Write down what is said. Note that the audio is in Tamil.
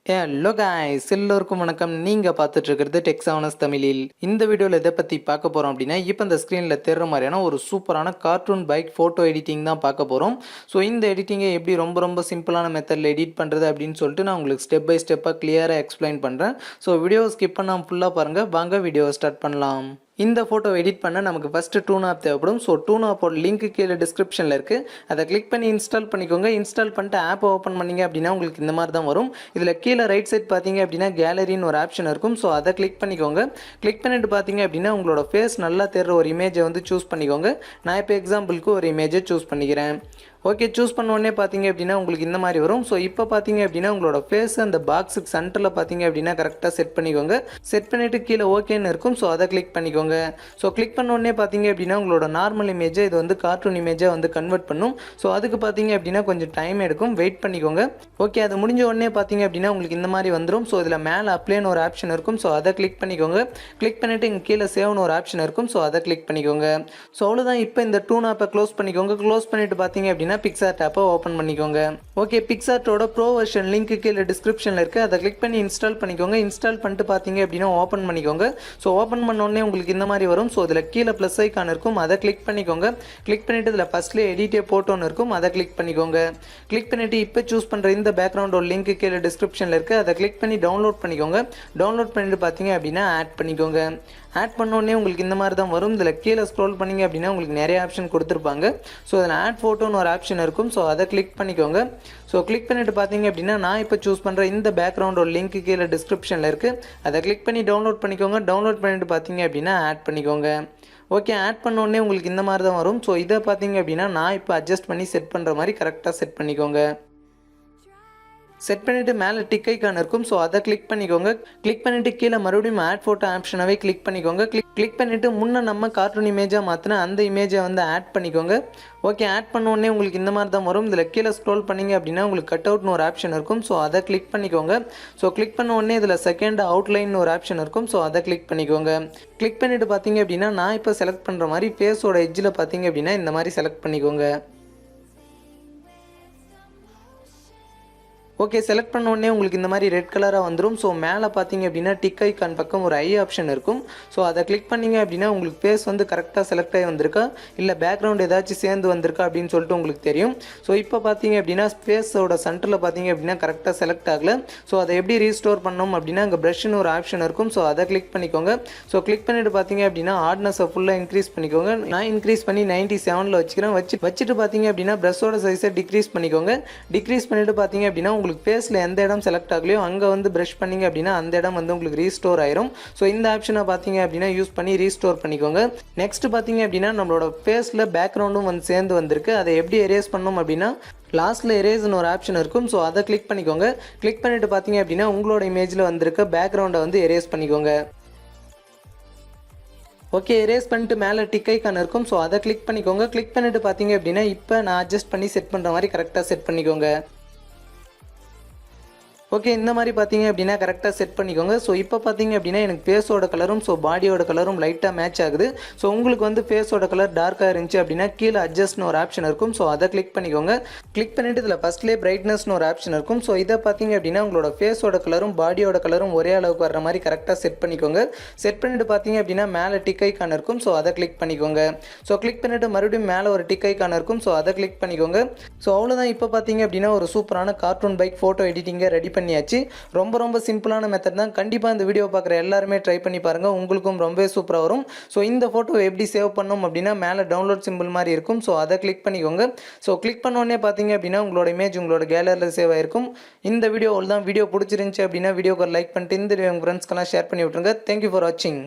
ஹலோ காய்ஸ், எல்லோருக்கும் வணக்கம். நீங்கள் பார்த்துட்டு இருக்கிறது டெக்ஸானஸ் தமிழில். இந்த வீடியோவில் எதை பற்றி பார்க்க போகிறோம் அப்படின்னா, இப்போ இந்த ஸ்க்ரீனில் தெரிற மாதிரியான ஒரு சூப்பரான கார்ட்டூன் பைக் ஃபோட்டோ எடிட்டிங் தான் பார்க்க போகிறோம். ஸோ இந்த எடிட்டிங்கை எப்படி ரொம்ப சிம்பிளான மெத்தடில் எடிட் பண்ணுறது அப்படின்னு சொல்லிட்டு நான் உங்களுக்கு ஸ்டெப் பை ஸ்டெப்பாக கிளியராக எக்ஸ்பிளைன் பண்ணுறேன். ஸோ வீடியோவை ஸ்கிப் பண்ணாமல் ஃபுல்லாக பாருங்கள். வாங்க வீடியோவை ஸ்டார்ட் பண்ணலாம். இந்த ஃபோட்டோ எடிட் பண்ண நமக்கு ஃபஸ்ட்டு டூன் ஆப் தேவைப்படும். ஸோ டூன் ஆப்போட லிங்க் கீழே டிஸ்கிரிப்ஷனில் இருக்குது. அதை கிளிக் பண்ணி இன்ஸ்டால் பண்ணிக்கோங்க. இன்ஸ்டால் பண்ணிட்டு ஆப் ஓப்பன் பண்ணிங்க அப்படின்னா உங்களுக்கு இந்த மாதிரி தான் வரும். இதில் கீழே ரைட் சைட் பார்த்தீங்க அப்படின்னா கேலரின்னு ஒரு ஆப்ஷன் இருக்கும். ஸோ அதை கிளிக் பண்ணிக்கோங்க. கிளிக் பண்ணிட்டு பார்த்தீங்க அப்படின்னா உங்களோட ஃபேஸ் நல்லா தெரிற ஒரு இமேஜை வந்து சூஸ் பண்ணிக்கோங்க. நான் இப்போ எக்ஸாம்பிளுக்கு ஒரு இமேஜை சூஸ் பண்ணிக்கிறேன். ஓகே, சூஸ் பண்ண உடனே பார்த்தீங்க அப்படின்னா உங்களுக்கு இந்த மாதிரி வரும். ஸோ இப்போ பார்த்தீங்க அப்படின்னா உங்களோட ஃபேஸ் அந்த பாக்ஸுக்கு சென்டரில் பார்த்தீங்க அப்படின்னா கரெக்டாக செட் பண்ணிக்கோங்க. செட் பண்ணிவிட்டு கீழே ஓகேன்னு இருக்கும். ஸோ அதை கிளிக் பண்ணிக்கோங்க. ஸோ கிளிக் பண்ண உடனே பார்த்தீங்க அப்படின்னா உங்களோட நார்மல் இமேஜை இது வந்து கார்ட்டூன் இமேஜை வந்து கன்வெர்ட் பண்ணும். ஸோ அதுக்கு பார்த்தீங்க அப்படின்னா கொஞ்சம் டைம் எடுக்கும், வெயிட் பண்ணிக்கோங்க. ஓகே, அது முடிஞ்ச உடனே பார்த்தீங்க அப்படின்னா உங்களுக்கு இந்த மாதிரி வந்துடும். ஸோ இதில் மேலே அப்ளைன்னு ஒரு ஆப்ஷன் இருக்கும். ஸோ அதை கிளிக் பண்ணிக்கோங்க. கிளிக் பண்ணிவிட்டு இங்கே கீழே சேவ்னு ஒரு ஆப்ஷன் இருக்கும். ஸோ அதை கிளிக் பண்ணிக்கோங்க. ஸோ அவ்வளோதான். இப்போ இந்த டூன் ஆப்பை க்ளோஸ் பண்ணிக்கோங்க. க்ளோஸ் பண்ணிவிட்டு பார்த்தீங்க அப்படின்னா PicsArt ஆப்பை ஓப்பன் பண்ணிக்கோங்க. ஓகே, PicsArtோட ப்ரோ வெர்ஷன் லிங்க் கீழே டிஸ்கிரிப்ஷனில் இருக்குது. அதை கிளிக் பண்ணி இன்ஸ்டால் பண்ணிக்கோங்க. இன்ஸ்டால் பண்ணிட்டு பார்த்தீங்க அப்படின்னா ஓப்பன் பண்ணிக்கோங்க. ஸோ ஓப்பன் பண்ண உடனே உங்களுக்கு இந்த மாதிரி வரும். ஸோ இதில் கீழே ப்ளஸ் ஐக்கான் இருக்கும். அதை கிளிக் பண்ணிக்கோங்க. கிளிக் பண்ணிவிட்டு இதில் ஃபஸ்ட்லேயே எடிட்டே போட்டோன்னு இருக்கும். அதை கிளிக் பண்ணிக்கோங்க. கிளிக் பண்ணிவிட்டு இப்போ சூஸ் பண்ணுற இந்த பேக்ரவுண்டோட லிங்க் கீழே டிஸ்கிரிப்ஷனில் இருக்குது. அதை கிளிக் பண்ணி டவுன்லோட் பண்ணிக்கோங்க. டவுன்லோட் பண்ணிட்டு பார்த்தீங்க அப்படின்னா ஆட் பண்ணிக்கோங்க. ஆட் பண்ண உடனே உங்களுக்கு இந்த மாதிரி தான் வரும். இதில் கீழே ஸ்க்ரோல் பண்ணிங்க அப்படின்னா உங்களுக்கு நிறைய ஆப்ஷன் கொடுத்துருப்பாங்க. ஸோ இதில் ஆட் ஃபோட்டோன்னு ஒரு ஆப்ஷன் இருக்கும். ஸோ அதை கிளிக் பண்ணிக்கோங்க. ஸோ கிளிக் பண்ணிவிட்டு பார்த்தீங்க அப்படின்னா நான் இப்போ சூஸ் பண்ணுற இந்த பேக்ரவுண்டோட லிங்க் கீழே டிஸ்கிரிப்ஷனில் இருக்குது. அதை கிளிக் பண்ணி டவுன்லோட் பண்ணிக்கோங்க. டவுன்லோட் பண்ணிவிட்டு பார்த்தீங்க அப்படின்னா ஆட் பண்ணிக்கோங்க. ஓகே, ஆட் பண்ண உடனே உங்களுக்கு இந்த மாதிரி தான் வரும். ஸோ இதை பார்த்தீங்க அப்படின்னா நான் இப்போ அட்ஜஸ்ட் பண்ணி செட் பண்ணுற மாதிரி கரெக்டாக செட் பண்ணிக்கோங்க. செட் பண்ணிவிட்டு மேலே டிக் ஐக்கான் இருக்கும். ஸோ அதை கிளிக் பண்ணிக்கோங்க. கிளிக் பண்ணிவிட்டு கீழே மறுபடியும் ஆட் ஃபோட்டோ ஆப்ஷனாகவே கிளிக் பண்ணிக்கோங்க. கிளிக் பண்ணிவிட்டு முன்னே நம்ம கார்ட்டூன் இமேஜாக மாற்றினா அந்த இமேஜை வந்து ஆட் பண்ணிக்கோங்க. ஓகே, ஆட் பண்ண உடனே உங்களுக்கு இந்த மாதிரி தான் வரும். இதில் கீழே ஸ்க்ரோல் பண்ணிங்க அப்படின்னா உங்களுக்கு கட் அவுட்னு ஒரு ஆப்ஷன் இருக்கும். ஸோ அதை கிளிக் பண்ணிக்கோங்க. ஸோ கிளிக் பண்ண உடனே இதில் செகண்ட் அவுட்லைன் ஒரு ஆப்ஷன் இருக்கும். ஸோ அதை கிளிக் பண்ணிக்கோங்க. கிளிக் பண்ணிவிட்டு பார்த்தீங்க அப்படின்னா நான் இப்போ செலக்ட் பண்ணுற மாதிரி ஃபேஸோட எட்ஜில் பார்த்தீங்க அப்படின்னா இந்த மாதிரி செலக்ட் பண்ணிக்கோங்க. ஓகே, செலக்ட் பண்ண உடனே உங்களுக்கு இந்த மாதிரி ரெட் கலராக வந்துடும். ஸோ மேலே பார்த்தீங்க அப்படின்னா டிக் ஐக்கான் பக்கம் ஒரு ஐ ஆப்ஷன் இருக்கும். ஸோ அதை கிளிக் பண்ணிங்க அப்படின்னா உங்களுக்கு ஃபேஸ் வந்து கரெக்டாக செலக்ட் ஆகி வந்திருக்கா இல்லை பேக்ரவுண்ட் ஏதாச்சும் சேர்ந்து வந்திருக்கா அப்படின்னு சொல்லிட்டு உங்களுக்கு தெரியும். ஸோ இப்போ பார்த்தீங்க அப்படின்னா ஃபேஸோட சென்டரில் பார்த்தீங்க அப்படின்னா கரெக்டாக செலக்ட் ஆகலை. ஸோ அதை எப்படி ரீஸ்டோர் பண்ணணும் அப்படின்னா அங்கே ப்ரஷ்னு ஒரு ஆப்ஷன் இருக்கும். ஸோ அதை கிளிக் பண்ணிக்கோங்க. ஸோ கிளிக் பண்ணிவிட்டு பார்த்தீங்க அப்படின்னா ஹார்ட்னஸை ஃபுல்லாக இன்க்ரீஸ் பண்ணிக்கோங்க. நான் இன்க்ரீஸ் பண்ணி 97 வச்சுக்கிறேன். வச்சுட்டு பார்த்தீங்க அப்படின்னா ப்ரஷ்ஷோட சைஸை டிக்ரீஸ் பண்ணிக்கோங்க. டிக்ரீஸ் பண்ணிவிட்டு பார்த்தீங்க அப்படின்னா உங்களுக்கு ஃபேஸில் எந்த இடம் செலக்ட் ஆகலையோ அங்கே வந்து ப்ரஷ் பண்ணிங்க அப்படின்னா அந்த இடம் வந்து உங்களுக்கு ரீஸ்டோர் ஆயிரும். ஸோ இந்த ஆப்ஷனை பார்த்தீங்க அப்படின்னா யூஸ் பண்ணி ரீஸ்டோர் பண்ணிக்கோங்க. நெக்ஸ்ட் பார்த்தீங்க அப்படின்னா நம்மளோட ஃபேஸில் பேக்ரவுண்டும் வந்து சேர்ந்து வந்திருக்கு. அதை எப்படி எரேஸ் பண்ணணும் அப்படின்னா லாஸ்ட்டில் எரேஸ்னு ஒரு ஆப்ஷன் இருக்கும். ஸோ அதை கிளிக் பண்ணிக்கோங்க. கிளிக் பண்ணிவிட்டு பார்த்தீங்க அப்படின்னா உங்களோட இமேஜில் வந்திருக்க பேக்ரவுண்டை வந்து எரேஸ் பண்ணிக்கோங்க. ஓகே, எரேஸ் பண்ணிட்டு மேலே டிக் ஐக்கான் இருக்கும். ஸோ அதை கிளிக் பண்ணிக்கோங்க. கிளிக் பண்ணிவிட்டு பார்த்தீங்க அப்படின்னா இப்போ நான் அட்ஜஸ்ட் பண்ணி செட் பண்ணுற மாதிரி கரெக்டாக செட் பண்ணிக்கோங்க. ஓகே, இந்த மாதிரி பார்த்தீங்க அப்படின்னா கரெக்டாக செட் பண்ணிக்கோங்க. ஸோ இப்போ பார்த்தீங்க அப்படின்னா எனக்கு ஃபேஸோட கலரும் ஸோ பாடியோட கலரும் லைட்டாக மேட்ச் ஆகுது. ஸோ உங்களுக்கு வந்து ஃபேஸோட கலர் டார்க்காக இருந்துச்சு அப்படின்னா கீழே அட்ஜஸ்ட்னு ஒரு ஆப்ஷன் இருக்கும். ஸோ அதை கிளிக் பண்ணிக்கோங்க. கிளிக் பண்ணிவிட்டு இதில் ஃபஸ்ட்லேயே பிரைட்னஸ்னு ஒரு ஆப்ஷன் இருக்கும். ஸோ இதை பார்த்தீங்க அப்படின்னா உங்களோட ஃபேஸோட கலரும் பாடியோட கலரும் ஒரே அளவுக்கு வர மாதிரி கரெக்டாக செட் பண்ணிக்கோங்க. செட் பண்ணிவிட்டு பார்த்தீங்க அப்படின்னா மேலே டிக் ஐக்கான் இருக்கும். ஸோ அதை கிளிக் பண்ணிக்கோங்க. ஸோ கிளிக் பண்ணிவிட்டு மறுபடியும் மேலே ஒரு டிக் ஐக்கான் இருக்கும். ஸோ அதை கிளிக் பண்ணிக்கோங்க. ஸோ அவ்வளோதான். இப்போ பார்த்தீங்க அப்படின்னா ஒரு சூப்பரான கார்ட்டூன் பைக் ஃபோட்டோ எடிட்டிங்கை ரெடி பண்ணியாச்சு. ரொம்ப சிம்பிளான மெத்தட் தான். கண்டிப்பாக இந்த வீடியோ பார்க்குற எல்லாருமே ட்ரை பண்ணி பாருங்கள். உங்களுக்கும் ரொம்பவே சூப்பராக வரும். ஸோ இந்த ஃபோட்டோ எப்படி சேவ் பண்ணணும் அப்படின்னா மேலே டவுன்லோட் சிம்பிள் மாதிரி இருக்கும். ஸோ அதை கிளிக் பண்ணிக்கோங்க. ஸோ கிளிக் பண்ணோடனே பார்த்தீங்க அப்படின்னா உங்களோட இமேஜ் உங்களோட கேலரியில் சேவ் ஆயிருக்கும். இந்த வீடியோ தான். வீடியோ பிடிச்சிருந்துச்சு அப்படின்னா வீடியோக்கு லைக் பண்ணிட்டு இந்த வீடியோ உங்கள் ஃப்ரெண்ட்ஸ்க்கெல்லாம் ஷேர் பண்ணி விட்ருங்க. தேங்க்யூ ஃபார் வாட்சிங்.